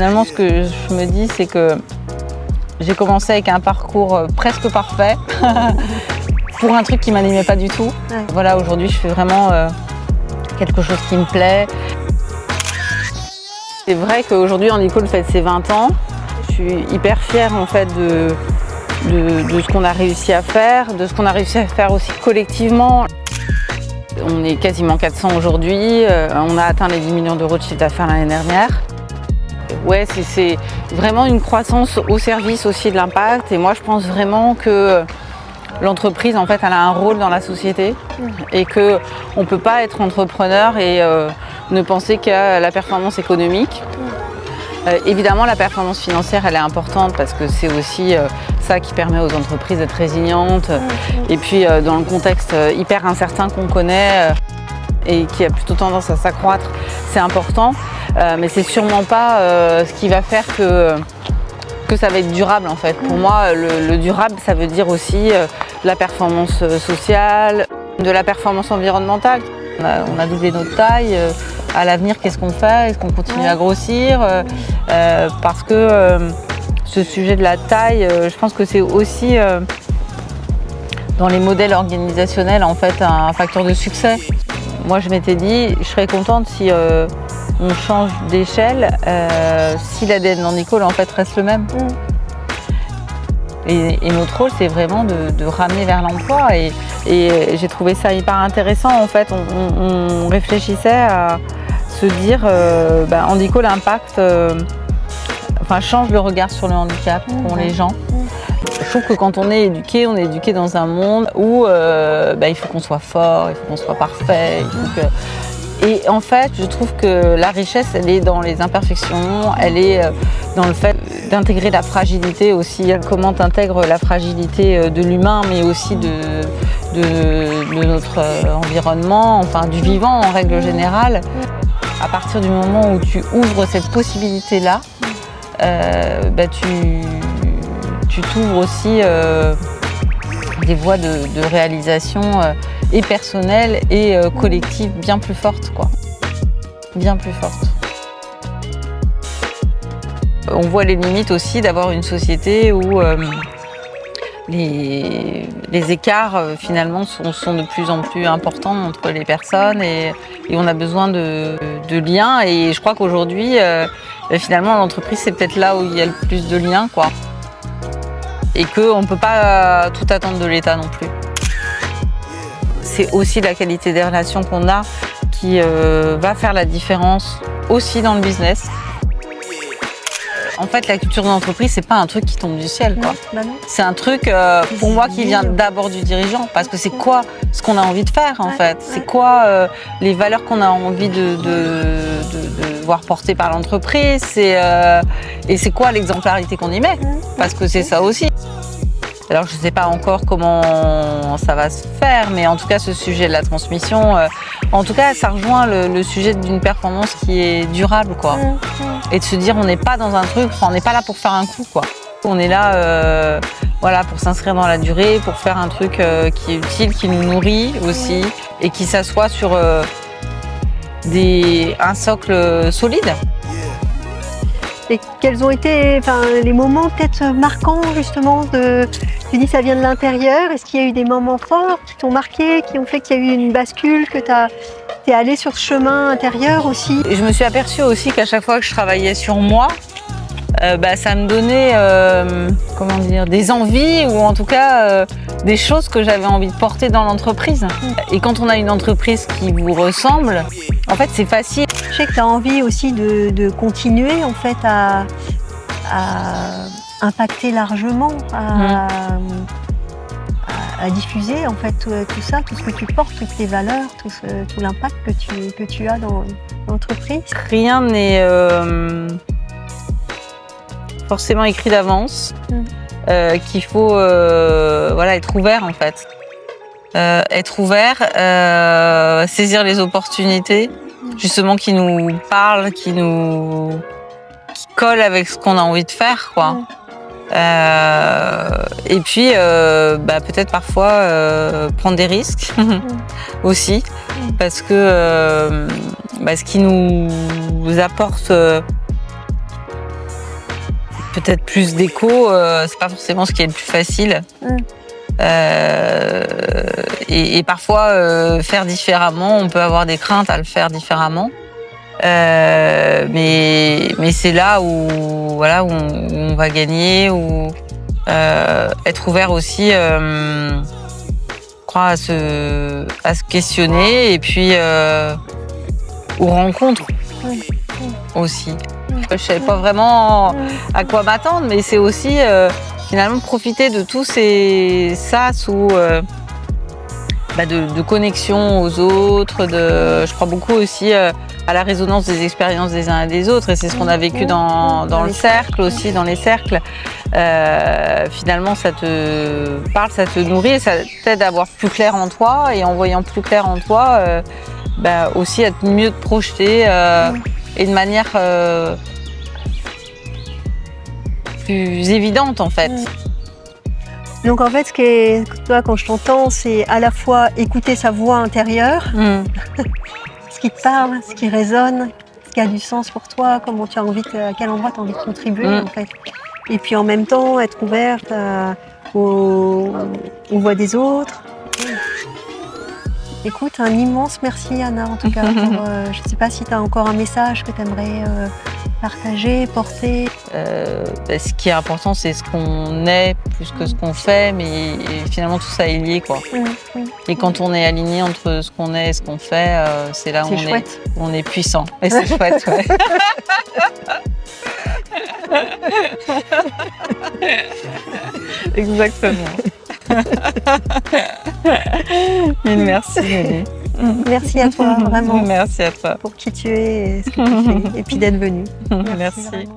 Finalement, ce que je me dis, c'est que j'ai commencé avec un parcours presque parfait pour un truc qui m'animait pas du tout. Ouais. Voilà, aujourd'hui, je fais vraiment quelque chose qui me plaît. C'est vrai qu'aujourd'hui, Andicall fête ses 20 ans. Je suis hyper fière en fait de ce qu'on a réussi à faire, de ce qu'on a réussi à faire aussi collectivement. On est quasiment 400 aujourd'hui, on a atteint les 10 millions d'euros de chiffre d'affaires l'année dernière. Ouais, c'est vraiment une croissance au service aussi de l'impact et moi je pense vraiment que l'entreprise en fait elle a un rôle dans la société et qu'on ne peut pas être entrepreneur et ne penser qu'à la performance économique. Évidemment, la performance financière, elle est importante parce que c'est aussi ça qui permet aux entreprises d'être résilientes. Et puis, dans le contexte hyper incertain qu'on connaît et qui a plutôt tendance à s'accroître, c'est important. Mais c'est sûrement pas ce qui va faire que ça va être durable, en fait. Pour moi, le durable, ça veut dire aussi la performance sociale, de la performance environnementale. On a doublé notre taille. À l'avenir, qu'est-ce qu'on fait? Est-ce qu'on continue à grossir? Parce que ce sujet de la taille, je pense que c'est aussi dans les modèles organisationnels en fait un facteur de succès. Moi, je m'étais dit, je serais contente si on change d'échelle, si l'ADN d'Andicall en fait reste le même. Et notre rôle, c'est vraiment de ramener vers l'emploi. Et j'ai trouvé ça hyper intéressant. En fait, on réfléchissait à se dire Andicall Impact change le regard sur le handicap qu'ont les gens. Je trouve que quand on est éduqué dans un monde où il faut qu'on soit fort, il faut qu'on soit parfait. Et en fait, je trouve que la richesse, elle est dans les imperfections, elle est dans le fait d'intégrer la fragilité aussi. Comment tu intègres la fragilité de l'humain, mais aussi de notre environnement, enfin du vivant en règle générale. À partir du moment où tu ouvres cette possibilité-là, tu t'ouvres aussi des voies de réalisation et personnelles et collectives bien plus fortes, quoi. Bien plus fortes. On voit les limites aussi d'avoir une société où les écarts finalement sont de plus en plus importants entre les personnes et on a besoin de liens et je crois qu'aujourd'hui finalement l'entreprise c'est peut-être là où il y a le plus de liens, quoi. Et qu'on ne peut pas tout attendre de l'État non plus. C'est aussi la qualité des relations qu'on a qui va faire la différence aussi dans le business. En fait, la culture d'entreprise, c'est pas un truc qui tombe du ciel, quoi. C'est un truc, pour moi, qui vient d'abord du dirigeant, parce que c'est quoi ce qu'on a envie de faire, en fait. C'est quoi les valeurs qu'on a envie de voir portées par l'entreprise, et c'est quoi l'exemplarité qu'on y met, parce que c'est ça aussi. Alors, je ne sais pas encore comment ça va se faire, mais en tout cas, ce sujet de la transmission, en tout cas, ça rejoint le sujet d'une performance qui est durable, quoi. Et de se dire, on n'est pas dans un truc, on n'est pas là pour faire un coup, quoi. On est là, pour s'inscrire dans la durée, pour faire un truc qui est utile, qui nous nourrit aussi, et qui s'assoit sur un socle solide. Et quels ont été les moments peut-être marquants justement tu dis ça vient de l'intérieur, est-ce qu'il y a eu des moments forts qui t'ont marqué, qui ont fait qu'il y a eu une bascule, que t'es allé sur ce chemin intérieur aussi? Et je me suis aperçue aussi qu'à chaque fois que je travaillais sur moi, ça me donnait des envies ou en tout cas des choses que j'avais envie de porter dans l'entreprise. Et quand on a une entreprise qui vous ressemble, en fait c'est facile. Je sais que tu as envie aussi de continuer en fait à impacter largement, à diffuser en fait tout ça, tout ce que tu portes, toutes tes valeurs, tout l'impact que tu as dans l'entreprise. Rien n'est forcément écrit d'avance, qu'il faut être ouvert en fait. Être ouvert, saisir les opportunités justement qui nous parlent, qui collent avec ce qu'on a envie de faire, quoi. Et puis peut-être parfois prendre des risques aussi, parce que ce qui nous apporte Peut-être plus d'écho, c'est pas forcément ce qui est le plus facile. Et parfois, faire différemment, on peut avoir des craintes à le faire différemment. Mais c'est là où, voilà, où on va gagner, où être ouvert aussi, je crois, à se questionner et puis aux rencontres aussi. Je savais pas vraiment à quoi m'attendre, mais c'est aussi finalement profiter de tous ces sas où de connexion aux autres. Je crois beaucoup aussi à la résonance des expériences des uns et des autres, et c'est ce qu'on a vécu dans le cercle aussi, dans les cercles. Finalement, ça te parle, ça te nourrit, et ça t'aide à voir plus clair en toi, et en voyant plus clair en toi, aussi à mieux te projeter et de manière plus évidente en fait. Donc en fait, ce qui est, toi, quand je t'entends, c'est à la fois écouter sa voix intérieure, ce qui te parle, ce qui résonne, ce qui a du sens pour toi, comment tu as envie, à quel endroit tu as envie de contribuer en fait. Et puis en même temps, être ouverte aux voix des autres. Écoute, un immense merci Anna en tout cas. Je ne sais pas si tu as encore un message que tu aimerais partager, porter. Ce qui est important, c'est ce qu'on est plus que ce qu'on fait, mais finalement tout ça est lié, quoi. Et quand on est aligné entre ce qu'on est et ce qu'on fait, c'est là où on est puissant. Et c'est chouette, ouais. Exactement. Merci, Mélie. Merci à toi, vraiment. Merci à toi. Pour qui tu es et ce que tu fais. Et puis d'être venue. Merci.